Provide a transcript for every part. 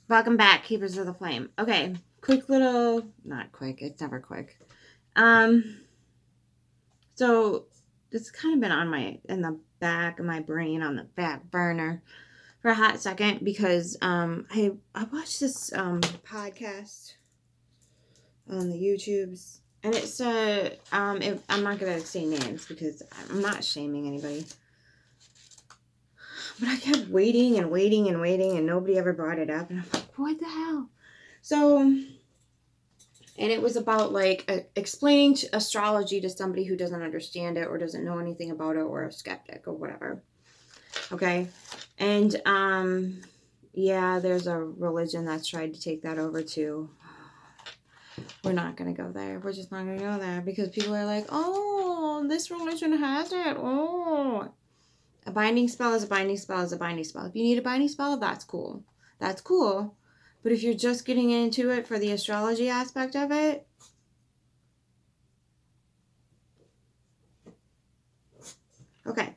Welcome back, Keepers of the Flame. Okay, quick little, not quick, it's never quick. So it's kind of been in the back of my brain, on the back burner for a hot second, because I watched this podcast on the YouTubes, and it said, I'm not gonna say names because I'm not shaming anybody, but I kept waiting and waiting and waiting, and nobody ever brought it up, and I'm like, what the hell? So, and it was about like explaining astrology to somebody who doesn't understand it or doesn't know anything about it, or a skeptic or whatever. Okay, and yeah, there's a religion that's tried to take that over too. We're not going to go there. We're just not going to go there because people are like, oh, this religion has it. Oh, a binding spell is a binding spell is a binding spell. If you need a binding spell, that's cool. That's cool. But if you're just getting into it for the astrology aspect of it, okay.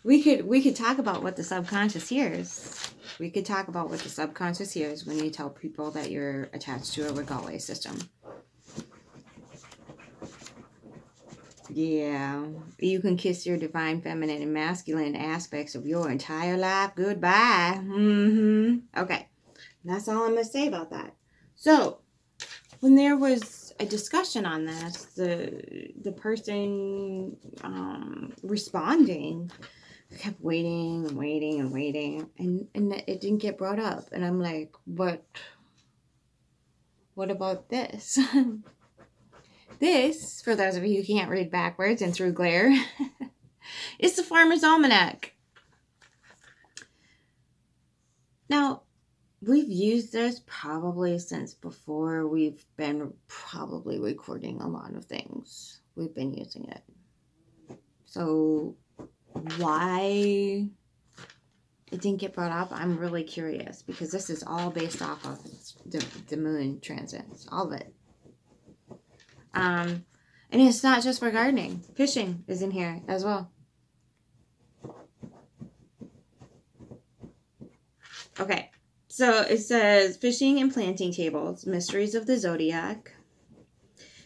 We could talk about what the subconscious hears. We could talk about what the subconscious hears when you tell people that you're attached to a regale system. Yeah, you can kiss your divine feminine and masculine aspects of your entire life goodbye. Okay, that's all I'm going to say about that. So, when there was a discussion on this, the person responding kept waiting and waiting and waiting, and it didn't get brought up. And I'm like, what about this? This, for those of you who can't read backwards and through glare, is the Farmer's Almanac. Now, we've used this probably since before we've been probably recording a lot of things. We've been using it. So why it didn't get brought up, I'm really curious, because this is all based off of the moon transits, all of it. And it's not just for gardening. Fishing is in here as well. Okay, so it says fishing and planting tables, mysteries of the zodiac,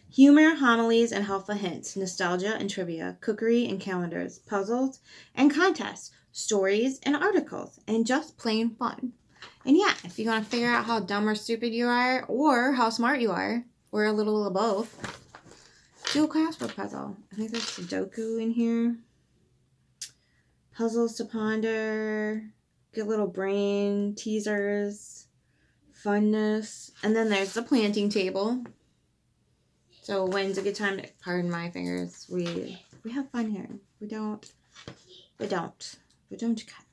humor, homilies, and helpful hints, nostalgia and trivia, cookery and calendars, puzzles and contests, stories and articles, and just plain fun. And yeah, if you want to figure out how dumb or stupid you are, or how smart you are, or a little of both, do a crossword puzzle. I think there's Sudoku in here. Puzzles to ponder, get little brain teasers, funness. And then there's the planting table. So when's a good time to, pardon my fingers, we have fun here. We don't cut.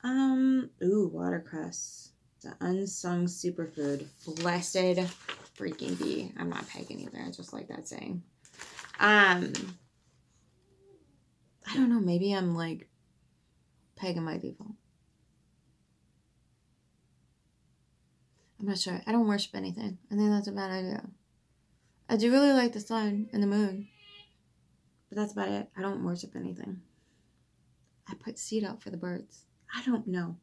Ooh, watercress. The unsung superfood. Blessed freaking bee. I'm not pagan either. I just like that saying. I don't know. Maybe I'm like pagan by default. I'm not sure. I don't worship anything. I think that's a bad idea. I do really like the sun and the moon, but that's about it. I don't worship anything. I put seed out for the birds. I don't know.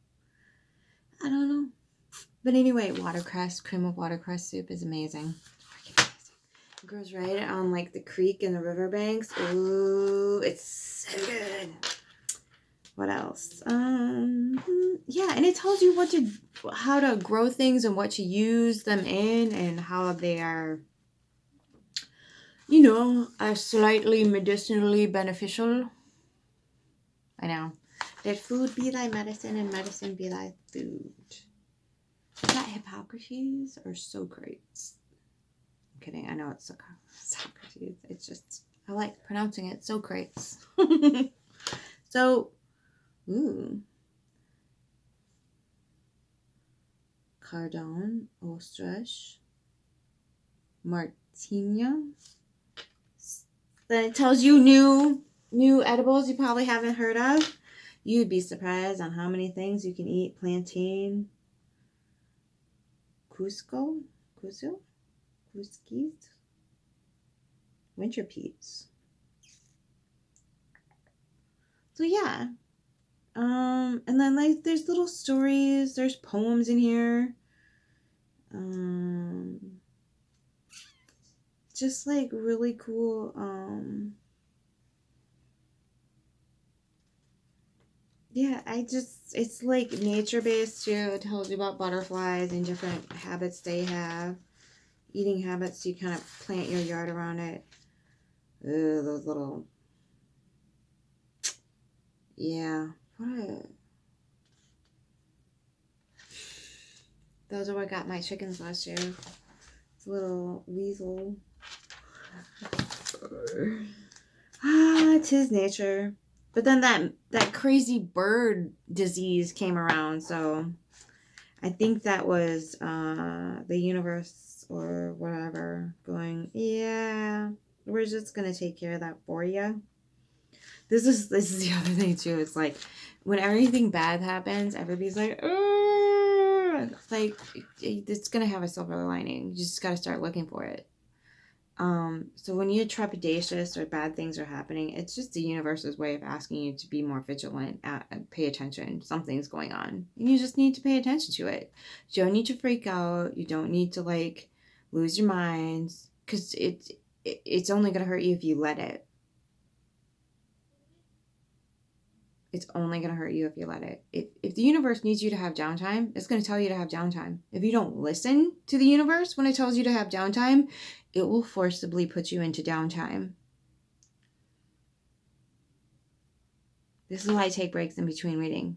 But anyway, watercress, cream of watercress soup is amazing. It grows right on like the creek and the riverbanks. Ooh, it's so good. What else? Yeah, and it tells you how to grow things and what to use them in, and how they are, are slightly medicinally beneficial. I know. Let food be thy medicine, and medicine be thy food. Is that Hippocrates or Socrates? I'm kidding. I know it's Socrates. It's just, I like pronouncing it Socrates. So, Cardon, Ostrich, Martinia. Then it tells you new edibles you probably haven't heard of. You'd be surprised on how many things you can eat. Plantain, Cusco, winter peas. So yeah, And then like there's little stories, there's poems in here. Just like really cool. Yeah, it's like nature based too. It tells you about butterflies and different habits they have. Eating habits, you kind of plant your yard around it. Those little, yeah. Those are what got my chickens last year. It's a little weasel. It's his nature. But then that crazy bird disease came around, so I think that was the universe or whatever going, yeah, we're just gonna take care of that for you. This is the other thing too. It's like when everything bad happens, everybody's like, like it's gonna have a silver lining. You just gotta start looking for it. So when you're trepidatious or bad things are happening, it's just the universe's way of asking you to be more vigilant, pay attention. Something's going on. And you just need to pay attention to it. You don't need to freak out. You don't need to like lose your minds, because it's only going to hurt you if you let it. It's only going to hurt you if you let it. If the universe needs you to have downtime, it's going to tell you to have downtime. If you don't listen to the universe when it tells you to have downtime, it will forcibly put you into downtime. This is why I take breaks in between reading.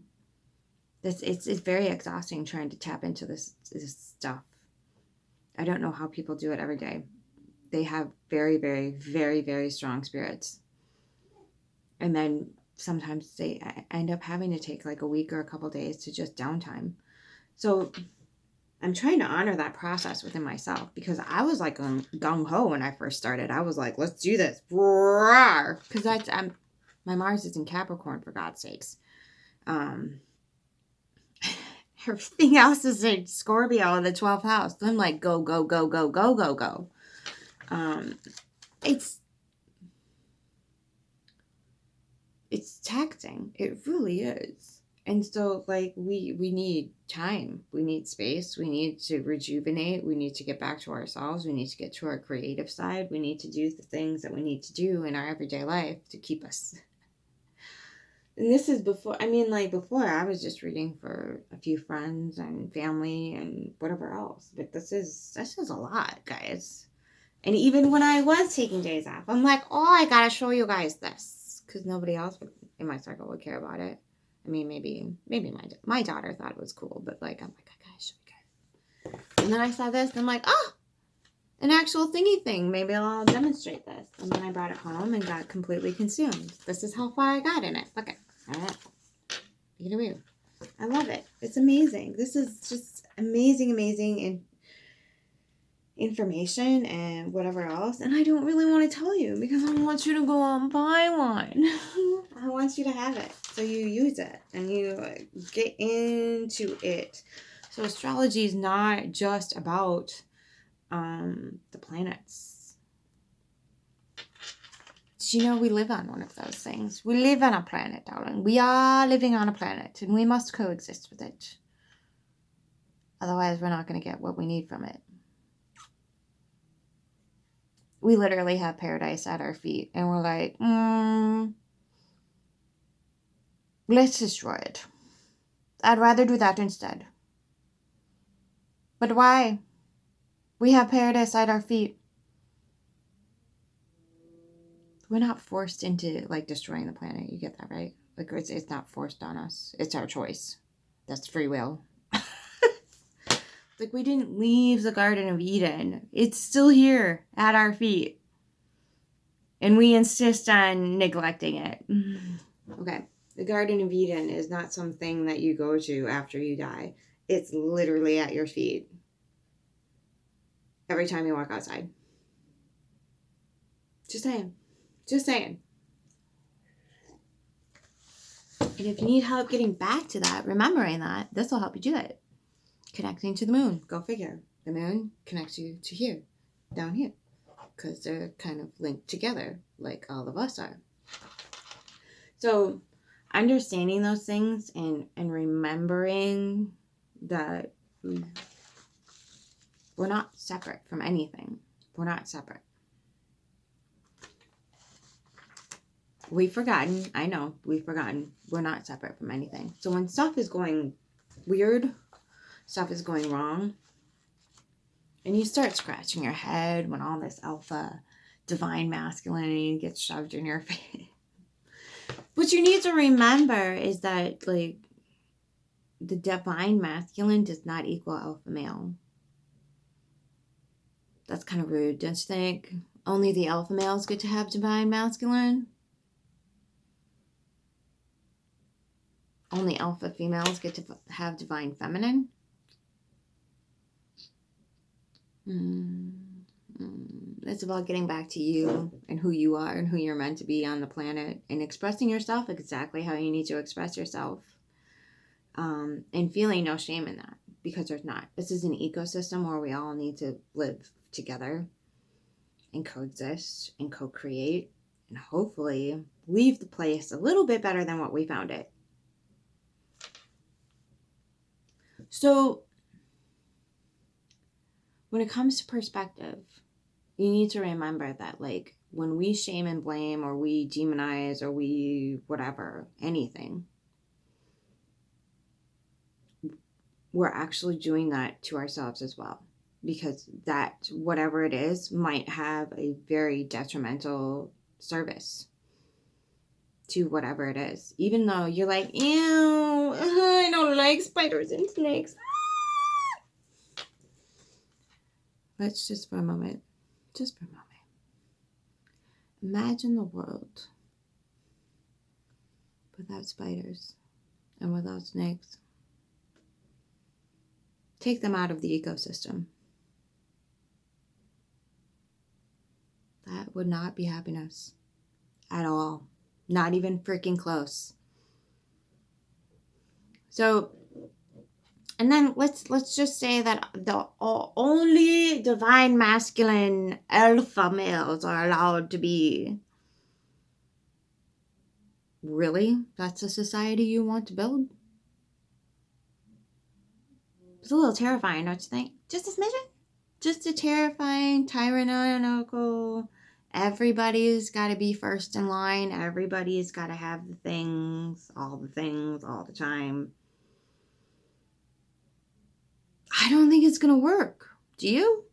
It's very exhausting trying to tap into this stuff. I don't know how people do it every day. They have very, very, very, very strong spirits. And then sometimes they end up having to take like a week or a couple days to just downtime. So I'm trying to honor that process within myself, because I was like gung-ho when I first started. I was like, let's do this. Because my Mars is in Capricorn, for God's sakes. Everything else is in Scorpio in the 12th house. So I'm like, go, go, go, go, go, go, go. It's taxing. It really is. And so like we need time. We need space. We need to rejuvenate. We need to get back to ourselves. We need to get to our creative side. We need to do the things that we need to do in our everyday life to keep us. And this is before I was just reading for a few friends and family and whatever else. But this is a lot, guys. And even when I was taking days off, I'm like, oh, I gotta show you guys this, because nobody else in my circle would care about it. I mean, maybe my daughter thought it was cool, but like, I'm like, I gotta show you guys. And then I saw this, and I'm like, oh, an actual thingy thing. Maybe I'll demonstrate this. And then I brought it home and got completely consumed. This is how far I got in it. Look at it. I love it. It's amazing. This is just amazing information and whatever else. And I don't really want to tell you, because I want you to go out and buy one. I want you to have it so you use it and you get into it. So astrology is not just about the planets. We live on one of those things. We live on a planet, darling. We are living on a planet, and we must coexist with it. Otherwise, we're not going to get what we need from it. We literally have paradise at our feet, and we're like, let's destroy it. I'd rather do that instead. But why? We have paradise at our feet. We're not forced into like destroying the planet. You get that, right? Like it's not forced on us. It's our choice. That's free will. Like we didn't leave the Garden of Eden. It's still here at our feet. And we insist on neglecting it. Okay. The Garden of Eden is not something that you go to after you die. It's literally at your feet. Every time you walk outside. Just saying. And if you need help getting back to that, remembering that, this will help you do it. Connecting to the moon. Go figure. The moon connects you to here. Down here. Because they're kind of linked together, like all of us are. So understanding those things and remembering that we're not separate from anything. We're not separate. We've forgotten. I know. We've forgotten. We're not separate from anything. So when stuff is going weird, stuff is going wrong, and you start scratching your head when all this alpha, divine masculinity gets shoved in your face. What you need to remember is that, like, the divine masculine does not equal alpha male. That's kind of rude, don't you think? Only the alpha males get to have divine masculine. Only alpha females get to have divine feminine. It's about getting back to you and who you are and who you're meant to be on the planet, and expressing yourself exactly how you need to express yourself, and feeling no shame in that, because there's not. This is an ecosystem where we all need to live together and coexist and co-create and hopefully leave the place a little bit better than what we found it. So when it comes to perspective, you need to remember that, like, when we shame and blame, or we demonize, or we whatever, anything, we're actually doing that to ourselves as well. Because that, whatever it is, might have a very detrimental service to whatever it is. Even though you're like, ew, I don't like spiders and snakes. Let's just for a moment. Imagine the world without spiders and without snakes. Take them out of the ecosystem. That would not be happiness at all. Not even freaking close. So, and then let's just say that the only divine masculine alpha males are allowed to be. Really? That's a society you want to build? It's a little terrifying, don't you think? Just a smidgen? Just a terrifying, tyrannical. Everybody's got to be first in line. Everybody's got to have the things all the time. I don't think it's going to work. Do you?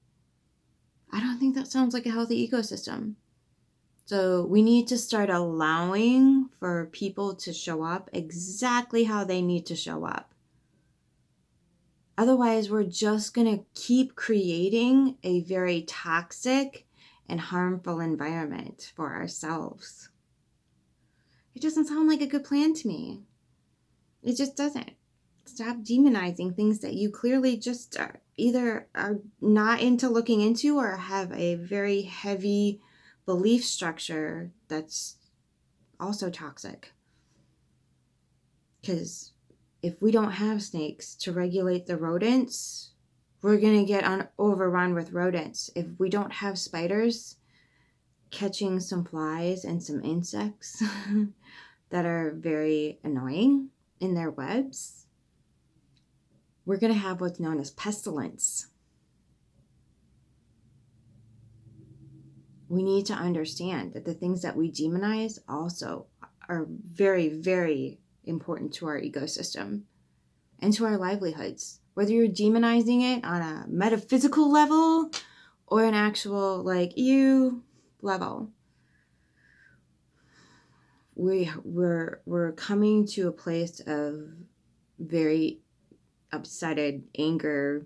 I don't think that sounds like a healthy ecosystem. So we need to start allowing for people to show up exactly how they need to show up. Otherwise, we're just going to keep creating a very toxic and harmful environment for ourselves. It doesn't sound like a good plan to me. It just doesn't. Stop demonizing things that you clearly just either are not into looking into, or have a very heavy belief structure that's also toxic. Because if we don't have snakes to regulate the rodents, we're going to get overrun with rodents. If we don't have spiders catching some flies and some insects that are very annoying in their webs, we're going to have what's known as pestilence. We need to understand that the things that we demonize also are very, very important to our ecosystem and to our livelihoods. Whether you're demonizing it on a metaphysical level or an actual, like, ew level. We're coming to a place of very upsetted anger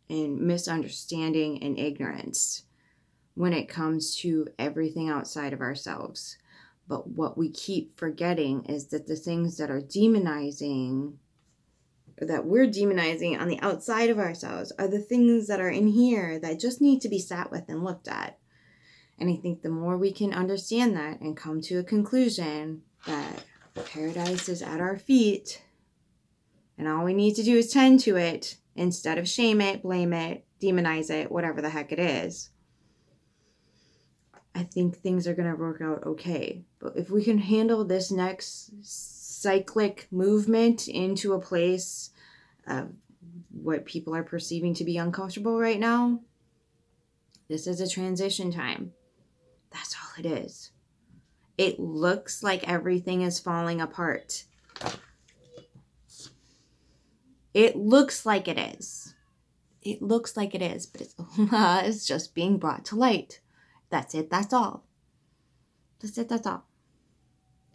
and misunderstanding and ignorance when it comes to everything outside of ourselves. But what we keep forgetting is that the things that are demonizing, or that we're demonizing on the outside of ourselves, are the things that are in here that just need to be sat with and looked at. And I think the more we can understand that and come to a conclusion that paradise is at our feet, and all we need to do is tend to it instead of shame it, blame it, demonize it, whatever the heck it is, I think things are going to work out okay. But if we can handle this next cyclic movement into a place of what people are perceiving to be uncomfortable right now. This is a transition time. That's all it is. It looks like everything is falling apart. It looks like it is. It looks like it is, but it's just being brought to light. That's it. That's all. That's it. That's all.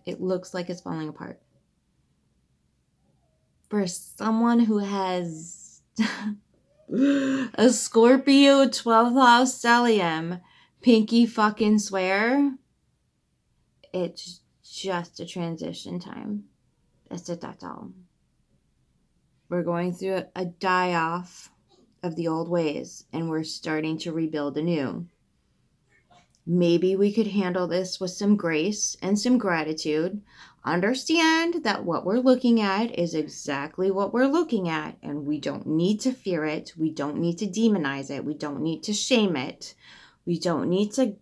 It looks like it's falling apart. For someone who has a Scorpio 12th house stellium, pinky fucking swear, it's just a transition time. That's it. That's all. We're going through a die-off of the old ways, and we're starting to rebuild anew. Maybe we could handle this with some grace and some gratitude. Understand that what we're looking at is exactly what we're looking at, and we don't need to fear it. We don't need to demonize it. We don't need to shame it. We don't need to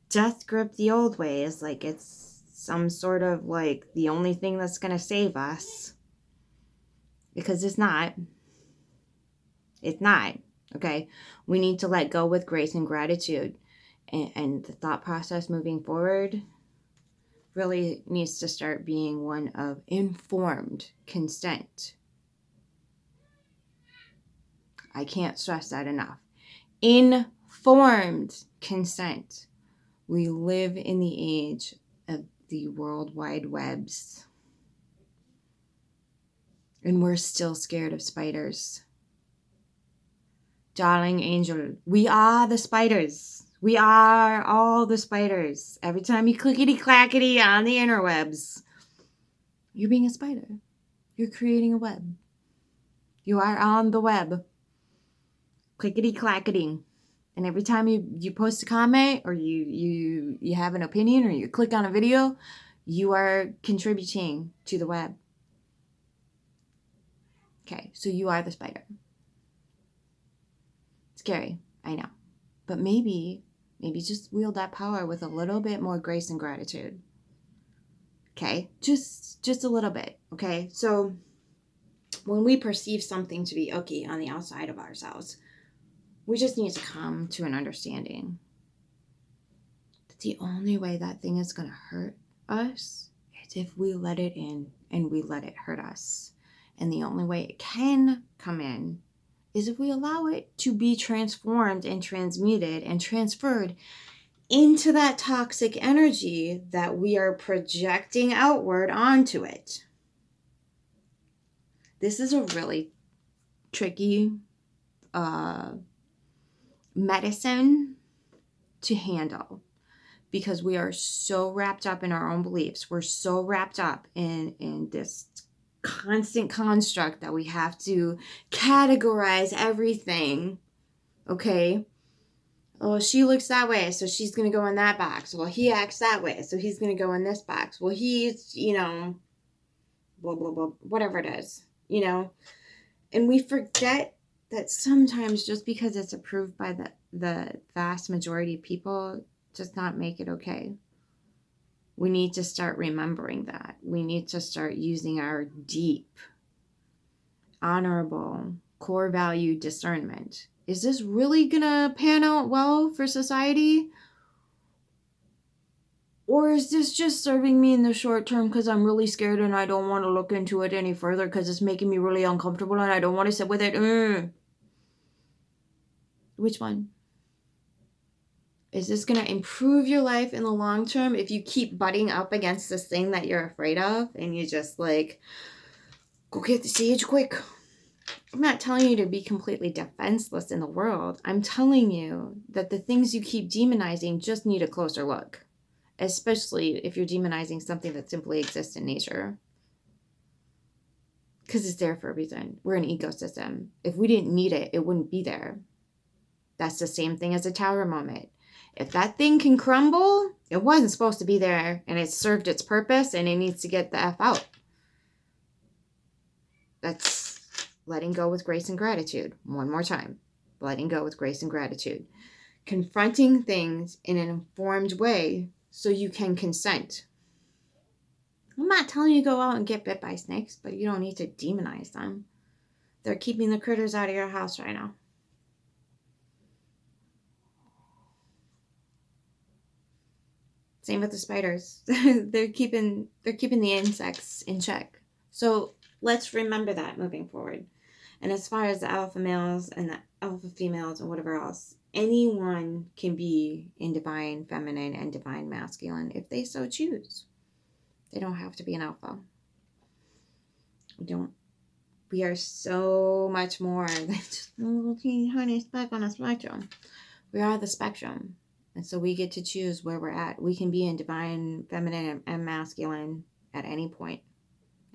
death grip the old ways like it's some sort of like the only thing that's going to save us. Because it's not. It's not. Okay? We need to let go with grace and gratitude. And the thought process moving forward really needs to start being one of informed consent. I can't stress that enough. Informed consent. We live in the age of the World Wide Webs. And we're still scared of spiders. Darling angel, we are the spiders. We are all the spiders. Every time you clickety-clackety on the interwebs, you're being a spider. You're creating a web. You are on the web. Clickety-clackety. And every time you post a comment or you have an opinion or you click on a video, you are contributing to the web. Okay, so you are the spider. Scary, I know. But maybe just wield that power with a little bit more grace and gratitude. Okay? Just a little bit, okay? So when we perceive something to be icky on the outside of ourselves, we just need to come to an understanding that the only way that thing is going to hurt us is if we let it in and we let it hurt us. And the only way it can come in is if we allow it to be transformed and transmuted and transferred into that toxic energy that we are projecting outward onto it. This is a really tricky medicine to handle because we are so wrapped up in our own beliefs. We're so wrapped up in this constant construct that we have to categorize everything. Okay? Oh, she looks that way, so she's going to go in that box. Well, he acts that way, so he's going to go in this box. Well, he's, blah, blah, blah, whatever it is, And we forget that sometimes just because it's approved by the vast majority of people does not make it okay. We need to start remembering that. We need to start using our deep, honorable, core value discernment. Is this really going to pan out well for society? Or is this just serving me in the short term because I'm really scared and I don't want to look into it any further because it's making me really uncomfortable and I don't want to sit with it? Which one? Is this going to improve your life in the long term if you keep butting up against this thing that you're afraid of and you just go get the sage quick? I'm not telling you to be completely defenseless in the world. I'm telling you that the things you keep demonizing just need a closer look, especially if you're demonizing something that simply exists in nature. Because it's there for a reason. We're an ecosystem. If we didn't need it, it wouldn't be there. That's the same thing as a tower moment. If that thing can crumble, it wasn't supposed to be there and it served its purpose and it needs to get the F out. That's letting go with grace and gratitude. One more time. Letting go with grace and gratitude. Confronting things in an informed way so you can consent. I'm not telling you to go out and get bit by snakes, but you don't need to demonize them. They're keeping the critters out of your house right now. Same with the spiders. they're keeping the insects in check. So let's remember that moving forward. And as far as the alpha males and the alpha females and whatever else, anyone can be in divine feminine and divine masculine if they so choose. They don't have to be an alpha. We are so much more than just a little teeny tiny speck on a spectrum. We are the spectrum. And so we get to choose where we're at. We can be in divine feminine and masculine at any point,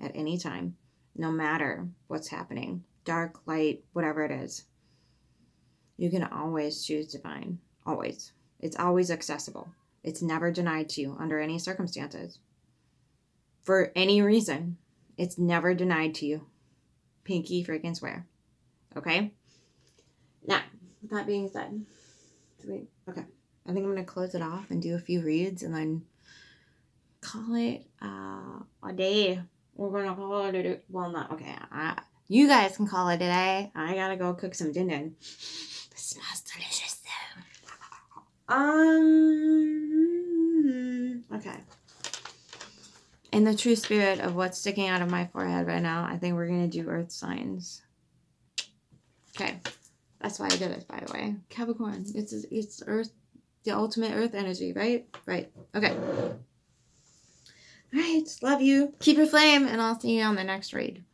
at any time, no matter what's happening. Dark, light, whatever it is. You can always choose divine. Always. It's always accessible. It's never denied to you under any circumstances. For any reason. It's never denied to you. Pinky freaking swear. Okay? Now, with that being said, okay. I think I'm going to close it off and do a few reads and then call it a day. We're going to call it a day. Well, not, okay. You guys can call it a day. I got to go cook some din din. It smells delicious though. Okay. In the true spirit of what's sticking out of my forehead right now, I think we're going to do earth signs. Okay. That's why I did it, by the way. Capricorn. It's earth. The ultimate earth energy, right? Right. Okay. All right. Love you. Keep your flame, and I'll see you on the next read.